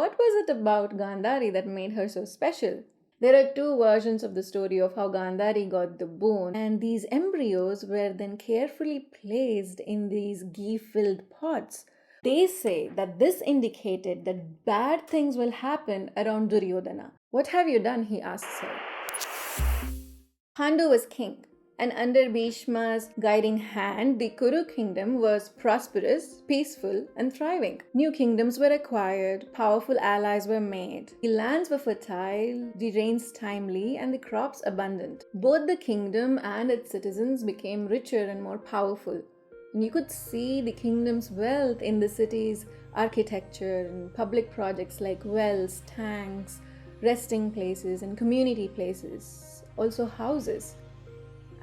What was it about Gandhari that made her so special? There are two versions of the story of how Gandhari got the boon, and these embryos were then carefully placed in these ghee-filled pots. They say that this indicated that bad things will happen around Duryodhana. What have you done? He asks her. Pandu was king, and under Bhishma's guiding hand, the Kuru kingdom was prosperous, peaceful, and thriving. New kingdoms were acquired, powerful allies were made, the lands were fertile, the rains timely, and the crops abundant. Both the kingdom and its citizens became richer and more powerful. And you could see the kingdom's wealth in the city's architecture and public projects like wells, tanks, resting places, and community places, also houses.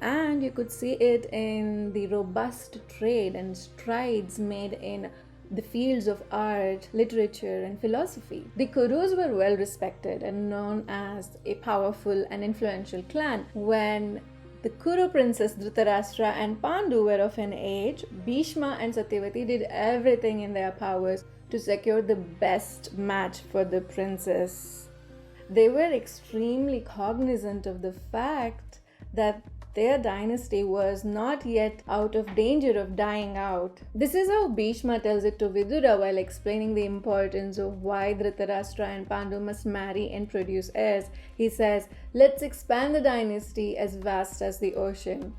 And you could see it in the robust trade and strides made in the fields of art, literature, and philosophy. The Kurus were well respected and known as a powerful and influential clan. When the Kuru princess Dhritarashtra and Pandu were of an age, Bhishma and Satyavati did everything in their powers to secure the best match for the princess. They were extremely cognizant of the fact that their dynasty was not yet out of danger of dying out. This is how Bhishma tells it to Vidura while explaining the importance of why Dhritarashtra and Pandu must marry and produce heirs. He says, let's expand the dynasty as vast as the ocean.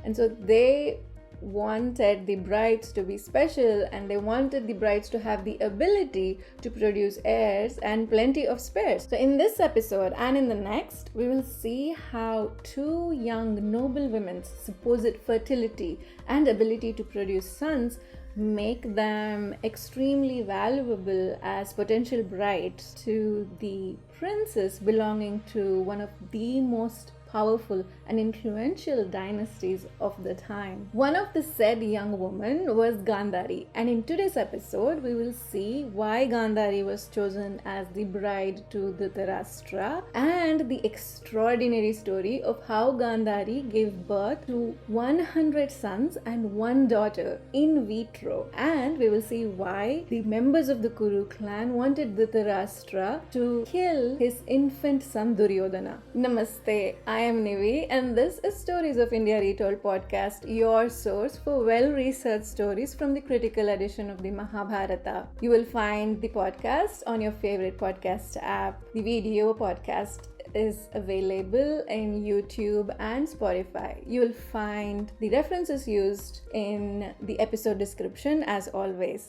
And so they wanted the brides to be special, and they wanted the brides to have the ability to produce heirs and plenty of spares. So in this episode and in the next, we will see how two young noble women's supposed fertility and ability to produce sons make them extremely valuable as potential brides to the princess belonging to one of the most powerful and influential dynasties of the time. One of the said young women was Gandhari, and in today's episode we will see why Gandhari was chosen as the bride to Dhritarashtra and the extraordinary story of how Gandhari gave birth to 100 sons and one daughter in vitro, and we will see why the members of the Kuru clan wanted Dhritarashtra to kill his infant son Duryodhana. Namaste, I am Nivi, and this is Stories of India Retold podcast, your source for well-researched stories from the critical edition of the Mahabharata. You will find the podcast on your favorite podcast app. The video podcast is available in YouTube and Spotify. You will find the references used in the episode description as always.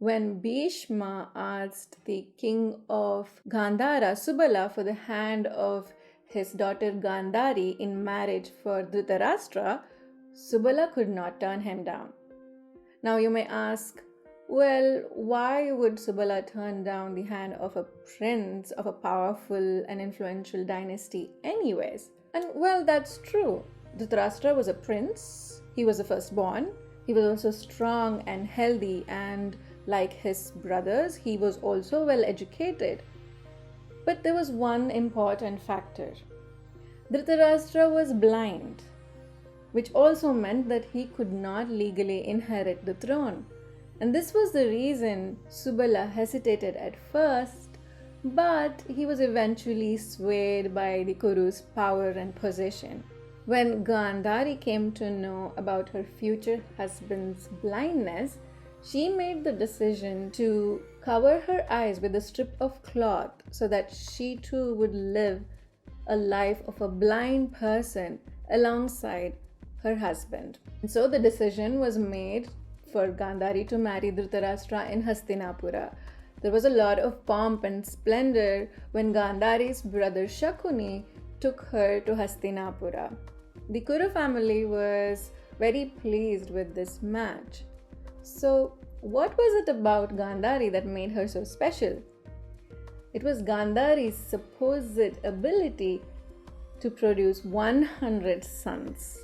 When Bhishma asked the king of Gandhara, Subala, for the hand of his daughter Gandhari in marriage for Dhritarashtra, Subala could not turn him down. Now you may ask, well, why would Subala turn down the hand of a prince of a powerful and influential dynasty anyways? And well, that's true. Dhritarashtra was a prince, he was the firstborn, he was also strong and healthy, and like his brothers, he was also well educated. But there was one important factor. Dhritarashtra was blind, which also meant that he could not legally inherit the throne. And this was the reason Subala hesitated at first, but he was eventually swayed by the Kuru's power and position. When Gandhari came to know about her future husband's blindness, she made the decision to cover her eyes with a strip of cloth so that she too would live a life of a blind person alongside her husband. And so the decision was made for Gandhari to marry Dhritarashtra in Hastinapura. There was a lot of pomp and splendor when Gandhari's brother Shakuni took her to Hastinapura. The Kuru family was very pleased with this match. So, what was it about Gandhari that made her so special? It was Gandhari's supposed ability to produce 100 sons.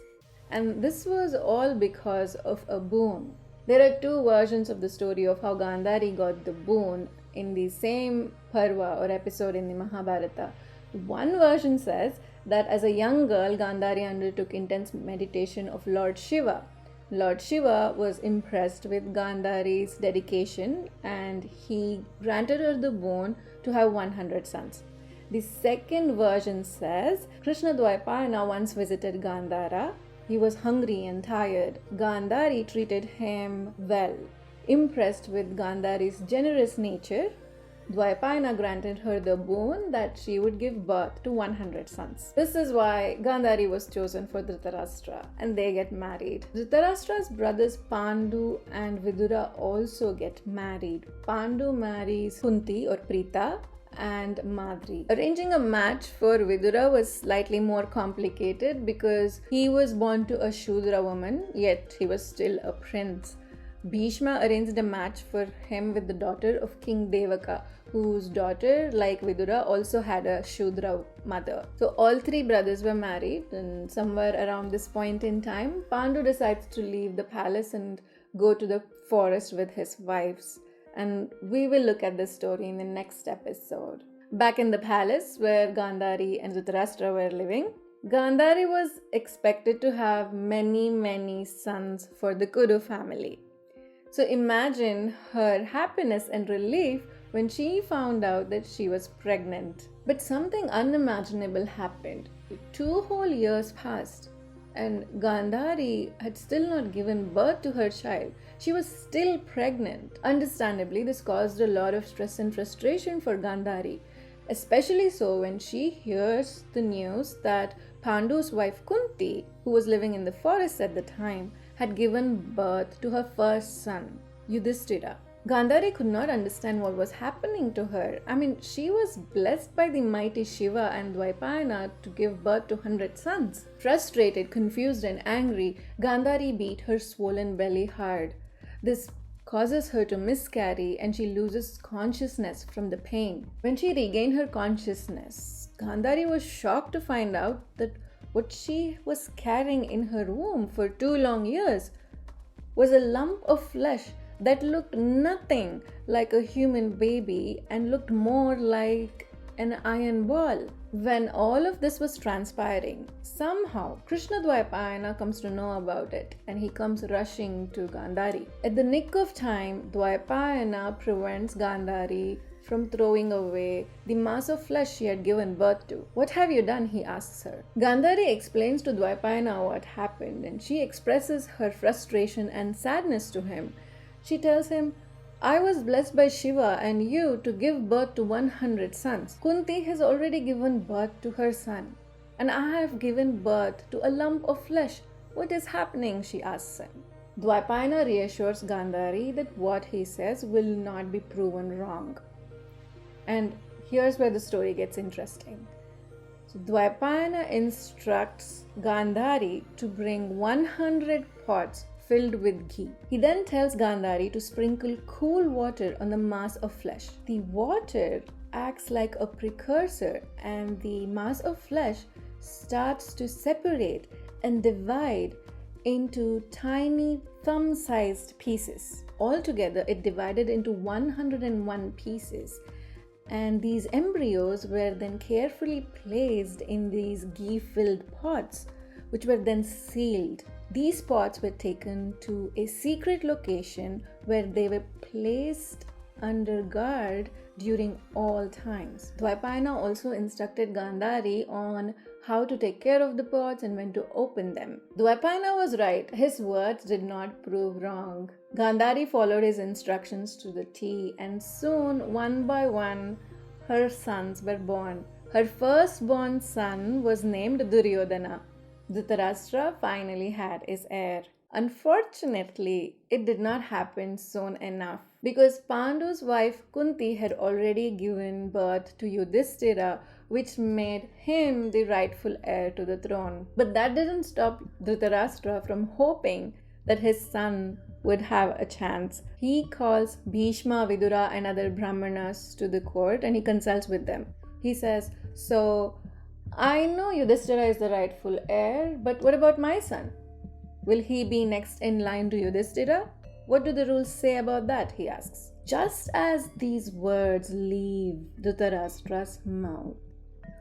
And this was all because of a boon. There are two versions of the story of how Gandhari got the boon in the same parva or episode in the Mahabharata. One version says that as a young girl, Gandhari undertook intense meditation of Lord Shiva. Lord Shiva was impressed with Gandhari's dedication and he granted her the boon to have 100 sons. The second version says Krishna Dwaipayana once visited Gandhara. He was hungry and tired. Gandhari treated him well. Impressed with Gandhari's generous nature, Dwaipayana granted her the boon that she would give birth to 100 sons. This is why Gandhari was chosen for Dhritarashtra and they get married. Dhritarashtra's brothers Pandu and Vidura also get married. Pandu marries Kunti or Prita and Madri. Arranging a match for Vidura was slightly more complicated because he was born to a Shudra woman, yet he was still a prince. Bhishma arranged a match for him with the daughter of King Devaka, whose daughter, like Vidura, also had a Shudra mother. So all three brothers were married, and somewhere around this point in time, Pandu decides to leave the palace and go to the forest with his wives. And we will look at this story in the next episode. Back in the palace where Gandhari and Dhritarashtra were living, Gandhari was expected to have many sons for the Kuru family. So imagine her happiness and relief when she found out that she was pregnant. But something unimaginable happened. 2 whole years passed and Gandhari had still not given birth to her child. She was still pregnant. Understandably, this caused a lot of stress and frustration for Gandhari, especially so when she hears the news that Pandu's wife Kunti, who was living in the forest at the time, had given birth to her first son, Yudhishthira. Gandhari could not understand what was happening to her. She was blessed by the mighty Shiva and Dwaipayana to give birth to 100 sons. Frustrated, confused and angry, Gandhari beat her swollen belly hard. This causes her to miscarry and she loses consciousness from the pain. When she regained her consciousness, Gandhari was shocked to find out that what she was carrying in her womb for 2 long years was a lump of flesh that looked nothing like a human baby and looked more like an iron ball. When all of this was transpiring, somehow Krishna Dwaipayana comes to know about it and he comes rushing to Gandhari. At the nick of time, Dwaipayana prevents Gandhari from throwing away the mass of flesh she had given birth to. "What have you done?" he asks her. Gandhari explains to Dwaipayana what happened and she expresses her frustration and sadness to him. She tells him, "I was blessed by Shiva and you to give birth to 100 sons. Kunti has already given birth to her son and I have given birth to a lump of flesh. What is happening?" she asks him. Dwaipayana reassures Gandhari that what he says will not be proven wrong. And here's where the story gets interesting. So Dwaipayana instructs Gandhari to bring 100 pots filled with ghee. He then tells Gandhari to sprinkle cool water on the mass of flesh. The water acts like a precursor and the mass of flesh starts to separate and divide into tiny thumb-sized pieces. Altogether, it divided into 101 pieces. And these embryos were then carefully placed in these ghee-filled pots, which were then sealed. These pots were taken to a secret location where they were placed under guard during all times. Dwaipayana also instructed Gandhari on how to take care of the pots and when to open them. Dwaipayana was right. His words did not prove wrong. Gandhari followed his instructions to the T and soon, one by one, her sons were born. Her firstborn son was named Duryodhana. Dhritarashtra finally had his heir. Unfortunately, it did not happen soon enough because Pandu's wife Kunti had already given birth to Yudhishthira, which made him the rightful heir to the throne. But that didn't stop Dhritarashtra from hoping that his son would have a chance. He calls Bhishma, Vidura and other Brahmanas to the court and he consults with them. He says, "So, I know Yudhishthira is the rightful heir, but what about my son? Will he be next in line to Yudhishthira? What do the rules say about that?" he asks. Just as these words leave Dhritarashtra's mouth,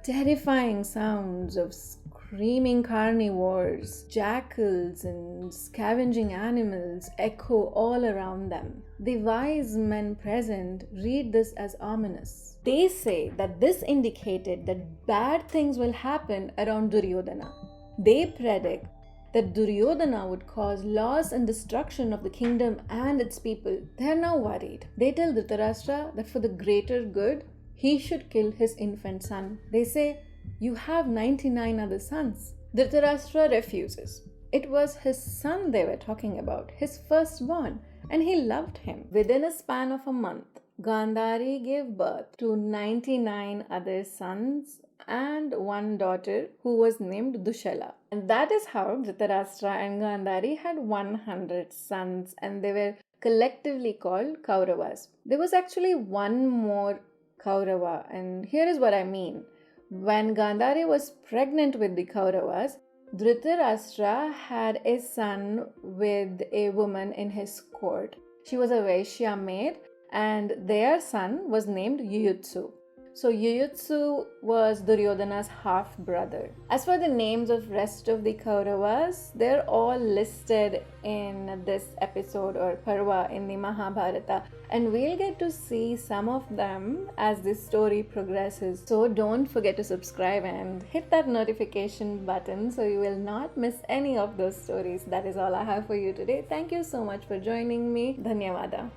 terrifying sounds of screaming carnivores, jackals, and scavenging animals echo all around them. The wise men present read this as ominous. They say that this indicated that bad things will happen around Duryodhana. They predict that Duryodhana would cause loss and destruction of the kingdom and its people. They are now worried. They tell Dhritarashtra that for the greater good, he should kill his infant son. They say, "You have 99 other sons." Dhritarashtra refuses. It was his son they were talking about, his firstborn, and he loved him. Within a span of a month, Gandhari gave birth to 99 other sons and one daughter who was named Dushala. And that is how Dhritarashtra and Gandhari had 100 sons, and they were collectively called Kauravas. There was actually one more Kaurava, and here is what I mean. When Gandhari was pregnant with the Kauravas, Dhritarashtra had a son with a woman in his court. She was a Vaishya maid, and their son was named Yuyutsu. So Yuyutsu was Duryodhana's half-brother. As for the names of rest of the Kauravas, they're all listed in this episode or Parva in the Mahabharata, and we'll get to see some of them as this story progresses. So don't forget to subscribe and hit that notification button so you will not miss any of those stories. That is all I have for you today. Thank you so much for joining me. Dhanyavada.